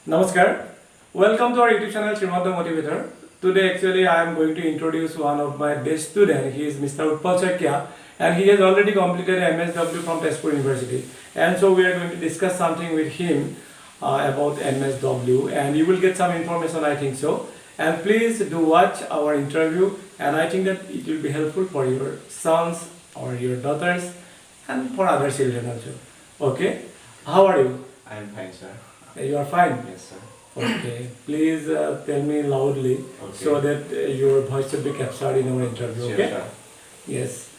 Namaskar. Welcome to our YouTube channel Srimad the Motivator. Today actually I am going to introduce one of my best student. He is Mr. Utpal Chakya and he has already completed MSW from Tezpur University. And so we are going to discuss something with him about MSW and you will get some information, I think so. And please do watch our interview and I think that it will be helpful for your sons or your daughters and for other children also. Okay? How are you? I am fine, sir. You are fine? Yes, sir. Okay. Please tell me loudly so that your voice will be captured in our interview. Okay? Sure, sir. Yes.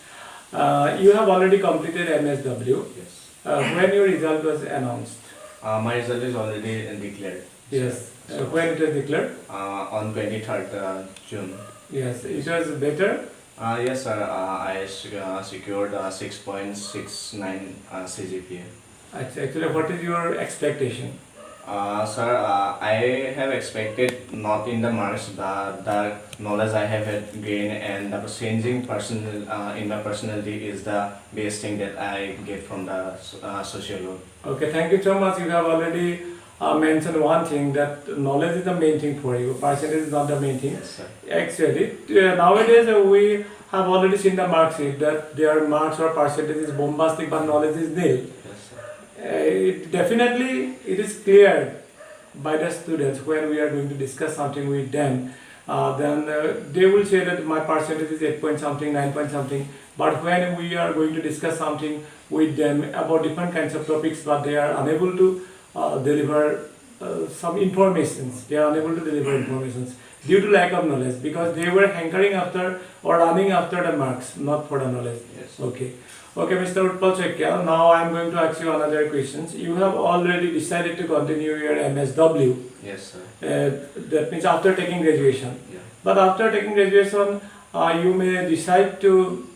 You have already completed MSW. Yes. When your result was announced? My result is already declared. Yes. So, When it was declared? on 23rd June. Yes. It was better? Yes, sir. I secured 6.69 CGPA. Actually, what is your expectation? Sir, I have expected not in the marks, but the knowledge I have had gained and the changing in my personality is the best thing that I get from the social. Okay, thank you so much. You have already mentioned one thing that knowledge is the main thing for you. Percentage is not the main thing. Yes, sir. Actually, nowadays we have already seen the mark sheet that their marks or percentage is bombastic, but knowledge is nil. It is clear by the students when we are going to discuss something with them. Then they will say that my percentage is 8 point something, 9 point something. But when we are going to discuss something with them about different kinds of topics, but they are unable to deliver some informations. They are unable to deliver informations due to lack of knowledge because they were hankering after or running after the marks, not for the knowledge. Yes. Okay, Mr. Utpal Chakya, now I am going to ask you another questions. You have already decided to continue your MSW. Yes, sir. That means after taking graduation. Yeah. But after taking graduation, you may decide to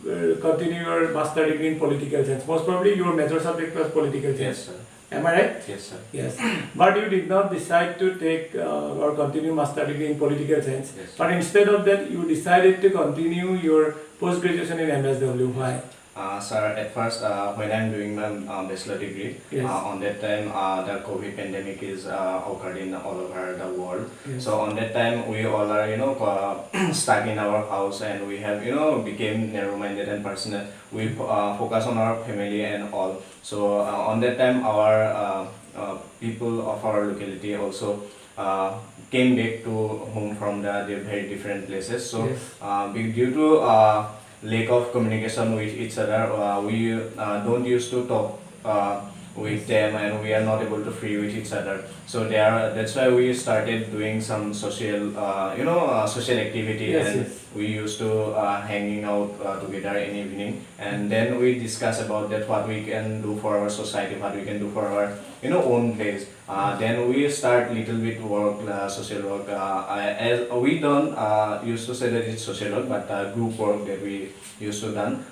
continue your master degree in political science. Most probably your major subject was political science. Yes, sir. Am I right? Yes, sir. Yes. But you did not decide to take or continue master degree in political science. Yes, sir. But instead of that, you decided to continue your post-graduation in MSW. Why? Sir, at first, when I'm doing my bachelor degree, Yes. on that time, the COVID pandemic is occurred in all over the world. Yes. So on that time, we all are, stuck in our house, and we have, became narrow-minded and personal. We focus on our family and all. So on that time, our people of our locality also came back to home from their very different places. So Yes. due to lack of communication with each other, we don't used to talk with them, and we are not able to free with each other. So that's why we started doing some social, social activity, Yes, and yes. we used to hanging out together in evening, and then we discuss about that what we can do for our society, what we can do for our own place. Then we start little bit work, social work. As we don't used to say that it's social work, but group work that we used to done.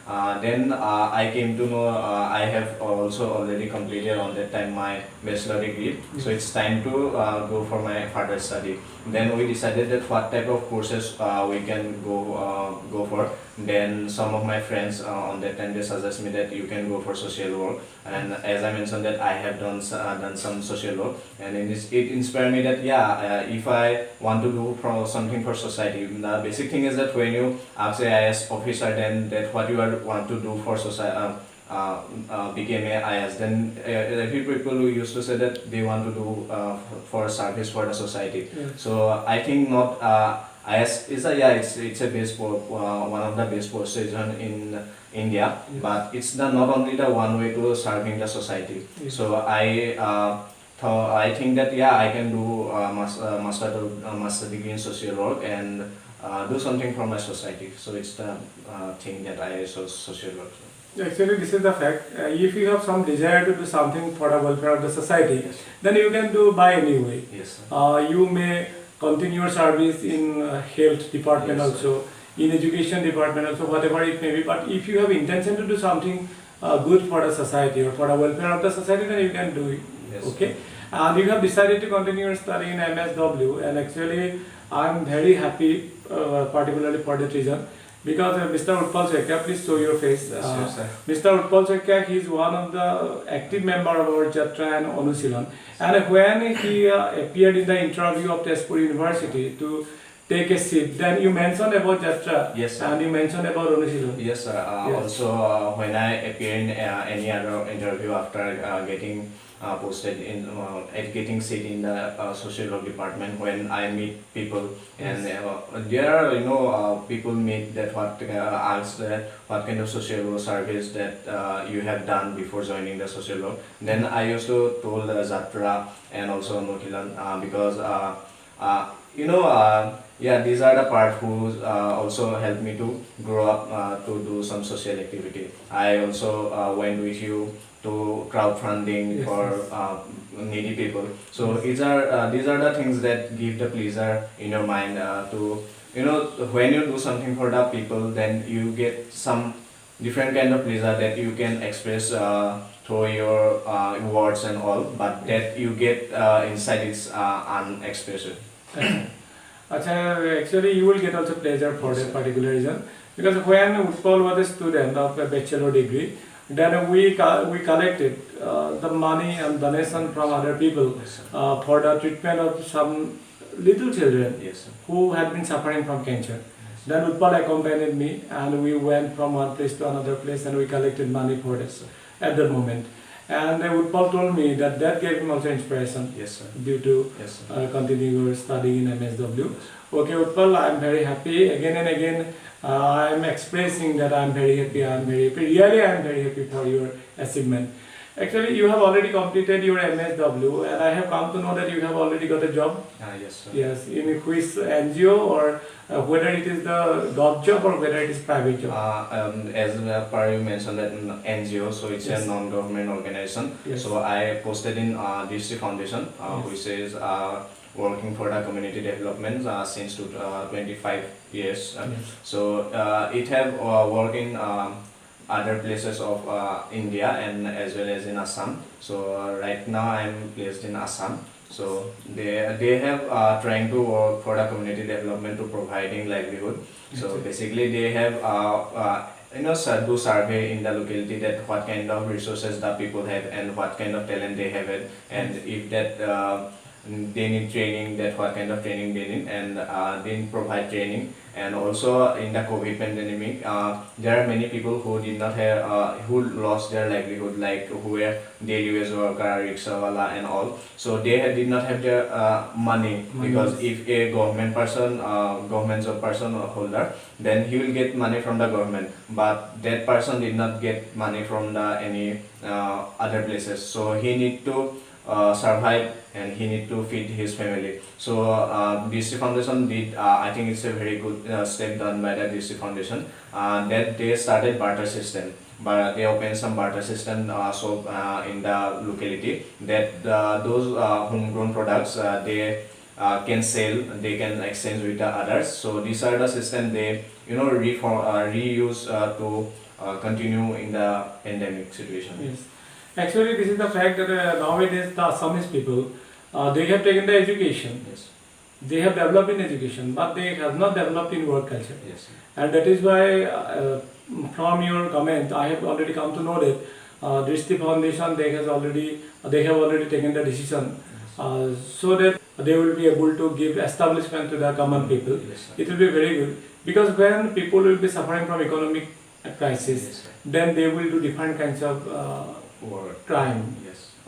Then I came to know I have also already completed on that time my bachelor degree. So it's time to go for my further study. Then we decided that what type of courses we can go for. Then some of my friends on that time they suggest me that you can go for social work, and as I mentioned that I have done some social work, and it inspired me that if I want to do something for society, the basic thing is that when you ask a IAS officer then that what you want to do for society, became a IAS, then every people who used to say that they want to do for service for the society. Yes. So I think not IAS is it's a base one of the best position in India, Yes. but it's not only the one way to serving the society. Yes. So I think that I can do master degree in social work and do something for my society. So it's the thing that I social work. Actually, this is the fact. If you have some desire to do something for the welfare of the society, Yes. then you can do by any way. Yes, sir. You may continue your service in health department Yes, also, in education department also, whatever it may be. But if you have intention to do something good for the society or for the welfare of the society, then you can do it. Yes. Okay. And you have decided to continue your study in MSW, and actually, I am very happy, particularly for that reason. Because Mr. Utpal Chekya, please show your face. Yes, sir. Mr. Utpal Chekya, he is one of the active member of our Jatra and Anushilon. And when he appeared in the interview of Tezpur University to take a seat, then you mentioned about Jatra. Yes, sir. And you mentioned about Anushilon. Yes, sir. Yes. Also, when I appear in any other interview after getting posted in getting seat in the social work department, when I meet people and there are people meet that ask that what kind of social work service that you have done before joining the social work. Then I used to told Jatra and also Nukilan because yeah, these are the part who also helped me to grow up to do some social activity. I also went with you to crowdfunding for needy people. So these are the things that give the pleasure in your mind to when you do something for the people, then you get some different kind of pleasure that you can express through your words and all, but that you get inside it's unexpressed. Actually, you will get also pleasure for that particular reason, because when Utpal was a student of a bachelor degree, then we collected the money and donation from other people for the treatment of some little children who had been suffering from cancer. Then Utpal accompanied me and we went from one place to another place and we collected money for this at the moment. And Utpal told me that gave him also inspiration due to continuing studying in MSW. Okay, Utpal, I am very happy. Again and again, I am expressing that I am very happy. Really, I am very happy for your achievement. Actually, you have already completed your MSW, and I have come to know that you have already got a job. Yes, sir. Yes, in which NGO, or whether it is the gov job or whether it is private job. As per you mentioned that NGO, so it's a non-government organization. So I posted in DC Foundation, which is working for the community development since 25 years. So it have worked in other places of India and as well as in Assam. So right now I am placed in Assam. So they have trying to work for the community development to providing livelihood. So basically they have do survey in the locality that what kind of resources the people have and what kind of talent they have it, and if that they need training, that what kind of training they need, and they provide training. And also in the COVID pandemic, there are many people who did not have, who lost their livelihood, like who were daily wage worker, rickshawala and all. So they did not have their money, because if a government person, government job person or holder, then he will get money from the government, but that person did not get money from the any other places. So he need to survive and he need to feed his family. So DC Foundation did, I think it's a very good step done by the DC Foundation, that they started barter system. But they opened some barter system in the locality, that those homegrown products they can sell, they can exchange with the others. So these are the system they reuse to continue in the pandemic situation. Yes. Actually, this is the fact that nowadays the Assamese people, they have taken the education. They have developed in education, but they have not developed in work culture. And that is why, from your comment, I have already come to know that Drishti Foundation, they have already taken the decision so that they will be able to give establishment to the common people. It will be very good, because when people will be suffering from economic crisis, then they will do different kinds of crime.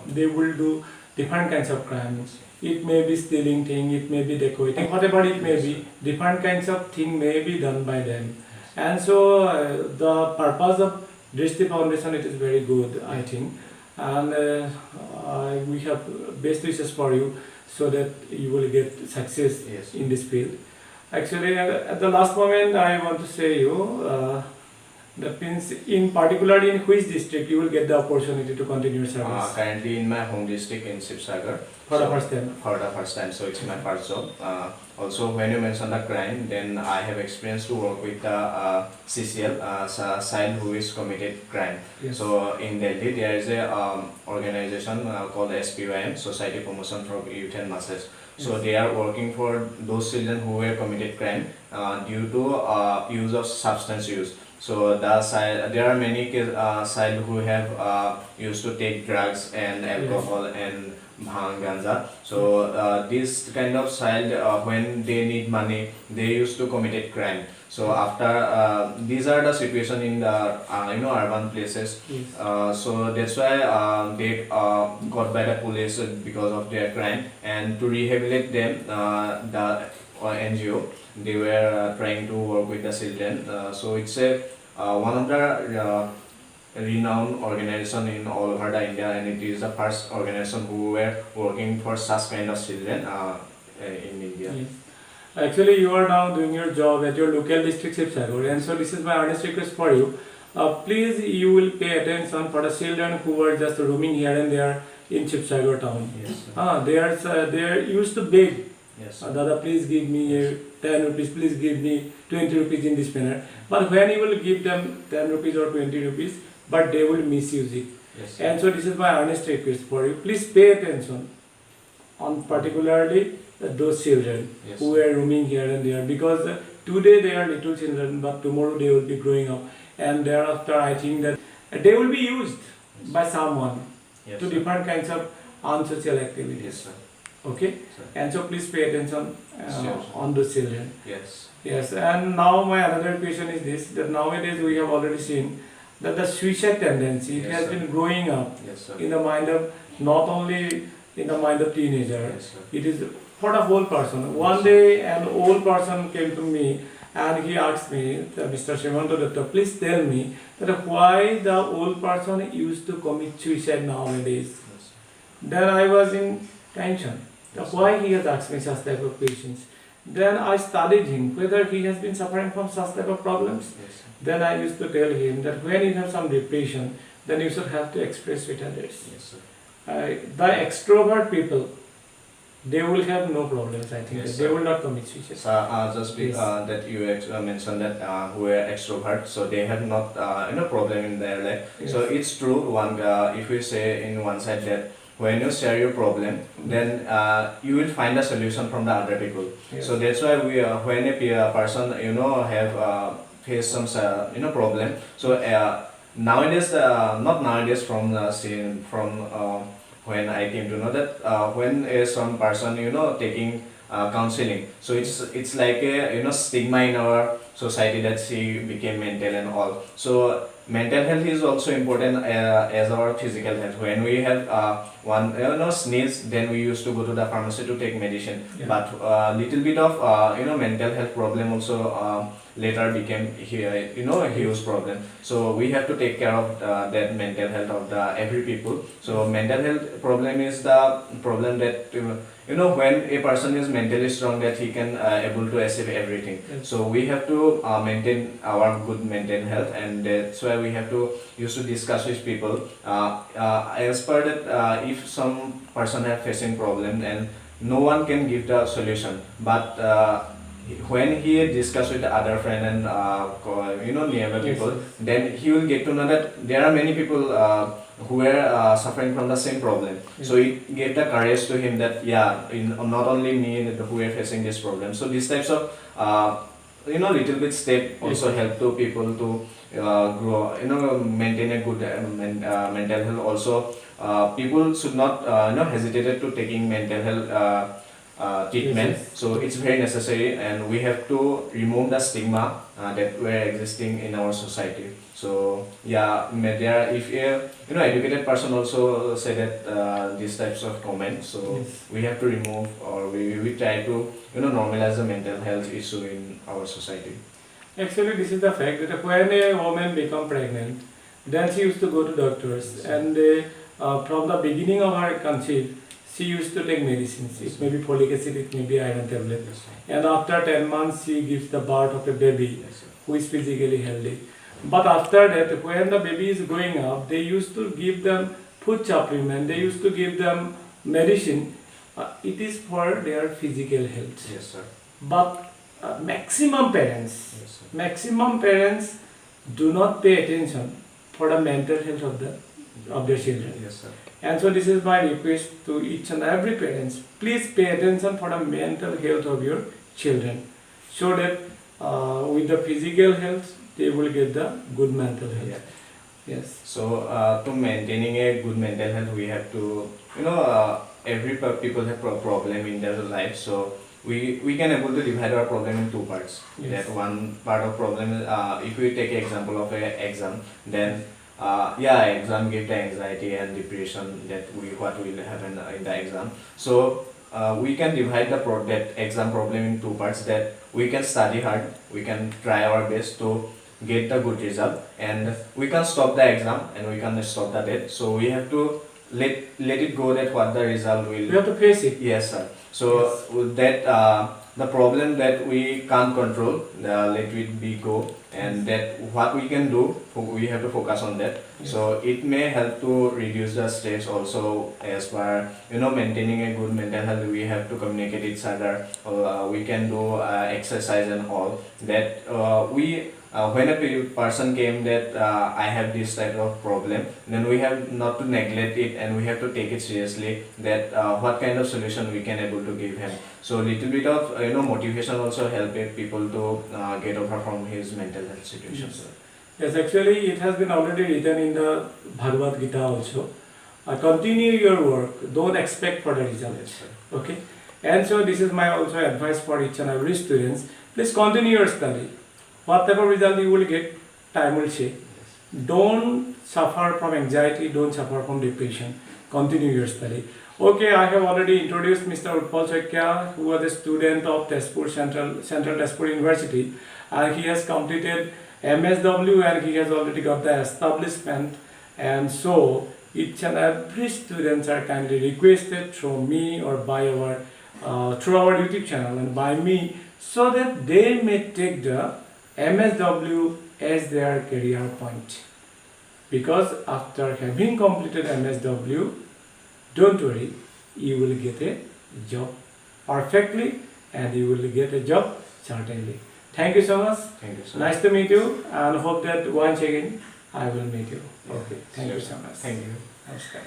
They will do different kinds of crimes. It may be stealing thing, it may be decorating, whatever it may be, different kinds of thing may be done by them. And so the purpose of Drishti Foundation, it is very good, I think. And we have best wishes for you, so that you will get success in this field. Actually, at the last moment, I want to say you, That means in particular in which district you will get the opportunity to continue service? Currently in my home district in Sibsagar. For the first time. For the first time, so it's my first job. Also, when you mentioned the crime, then I have experience to work with the CCL, child who is committed crime. Yes. So in Delhi, there is a organization called SPYM, Society Promotion for Youth and Masses. So Yes. they are working for those children who were committed crime due to use of substance use. So there are many child who have used to take drugs and alcohol and bhang ganja. So this kind of child, when they need money, they used to commit crime. So after these are the situation in the urban places. Yes. So that's why they got by the police because of their crime, and to rehabilitate them, the NGO, they were trying to work with the children. So it's a one of the renowned organization in all over the India, and it is the first organization who were working for such kind of children in India. Yes. Actually, you are now doing your job at your local district Sibsagar, and so this is my earnest request for you. Please, you will pay attention for the children who are just roaming here and there in Sibsagar town. Yes. They are used to beg. Yes. Dada, please give me 10 rupees, please give me 20 rupees in this manner. But when you will give them 10 rupees or 20 rupees, but they will misuse it. Yes. And so this is my earnest request for you. Please pay attention on particularly those children Yes. who are roaming here and there, because today they are little children, but tomorrow they will be growing up, and thereafter I think that they will be used by someone Yes, to sir. different kinds of unsocial activities. Yes, sir. Okay, Sir. and so please pay attention Sure. on those children. Yes. Yes, and now my another question is this: that nowadays we have already seen that the suicide tendency it Yes, has sir. been growing up Yes, sir. in the mind of not only in the mind of teenager. Yes, sir. It is for the whole person. One Yes, day an old person came to me and he asked me, Mr. Shimanto Datta, please tell me that why the old person used to commit suicide nowadays. Yes. Then I was in tension. That Yes, why he has asked me such type of questions. Then I studied him whether he has been suffering from such type of problems. Yes, sir. Then I used to tell him that when you have some depression, then you should have to express with others. Yes, sir. The extrovert people, they will have no problems. I think Yes, they sir. will not commit suicide. So just Yes. that you mentioned that who are extrovert, so they have not problem in their life. Yes. So it's true. If we say in one side that when you share your problem, then you will find a solution from the other people. Yes. So that's why we when a person have faced some problem. So nowadays, not nowadays, from when I came to know that when some person taking counseling, so it's like a stigma in our society that she became mental and all. So mental health is also important as our physical health. When we have one sneeze, then we used to go to the pharmacy to take medicine. Yeah. But little bit of mental health problem also later became a huge problem. So we have to take care of that mental health of the every people. So mental health problem is the problem that when a person is mentally strong, that he can able to achieve everything. Yes. So we have to maintain our good mental health, and that's why we have to used to discuss with people as per that if some person have facing problem and no one can give the solution, but when he discuss with the other friend and nearby Yes, people, yes. then he will get to know that there are many people who were suffering from the same problem. Yes. So it gave the courage to him that not only me who are facing this problem. So these types of little bit step also Yes. help to people to grow, maintain a good mental health. Also, people should not hesitate to taking mental health treatment. Yes, yes. So it's very necessary, and we have to remove the stigma that were existing in our society. So if educated person also say that these types of comments. So Yes. we have to remove, or we try to normalize the mental health issue in our society. Actually, this is the fact that when a woman become pregnant, then she used to go to doctors, and from the beginning of her conceive, she used to take medicines. It may be folic acid, it may be iron tablet. Yes, sir. And after 10 months, she gives the birth of a baby Yes, sir. who is physically healthy. But after that, when the baby is growing up, they used to give them food supplement, they used to give them medicine. It is for their physical health. Yes, sir. But maximum parents, Yes, sir. maximum parents do not pay attention for the mental health of their children. Yes, sir. And so this is my request to each and every parents. Please pay attention for the mental health of your children, so that with the physical health they will get the good mental health. Yeah. Yes. So to maintaining a good mental health, we have to, every people have problem in their life. So we can able to divide our problem in two parts. Yes. That one part of problem is, if we take an example of a exam, then exam give the anxiety and depression that what will happen in the exam. So we can divide that exam problem in two parts. That we can study hard, we can try our best to get the good result, and we can stop the exam and we can stop the date. So we have to let it go that what the result will. We have to face it. Yes, sir. So with that the problem that we can't control, let it be go, and that what we can do, we have to focus on that. Yes. So it may help to reduce the stress also. As per maintaining a good mental health, we have to communicate each other. We can do exercise and all that. When a person came that I have this type of problem, then we have not to neglect it and we have to take it seriously. That what kind of solution we can able to give him. So little bit of motivation also help people to get over from his mental health situation. Yes. Yes, actually it has been already written in the Bhagavad Gita also. Continue your work, don't expect for the result. Yes, sir. Okay, and so this is my also advice for each and every students. Please continue your study. Whatever result you will get, time will say. Don't suffer from anxiety, don't suffer from depression. Continue your study. Okay, I have already introduced Mr. Utpal Chakya, who was a student of Tezpur Central Tezpur University, and he has completed MSW and he has already got the establishment. And so each and every students are kindly requested through me or by our through our YouTube channel and by me, so that they may take the MSW as their career point. Because after having completed MSW, don't worry, you will get a job perfectly and you will get a job certainly. Thank you so much. Thank you, sir. Nice to meet you and hope that once again I will meet you. Okay, thank you so much. Thank you. Namaskar.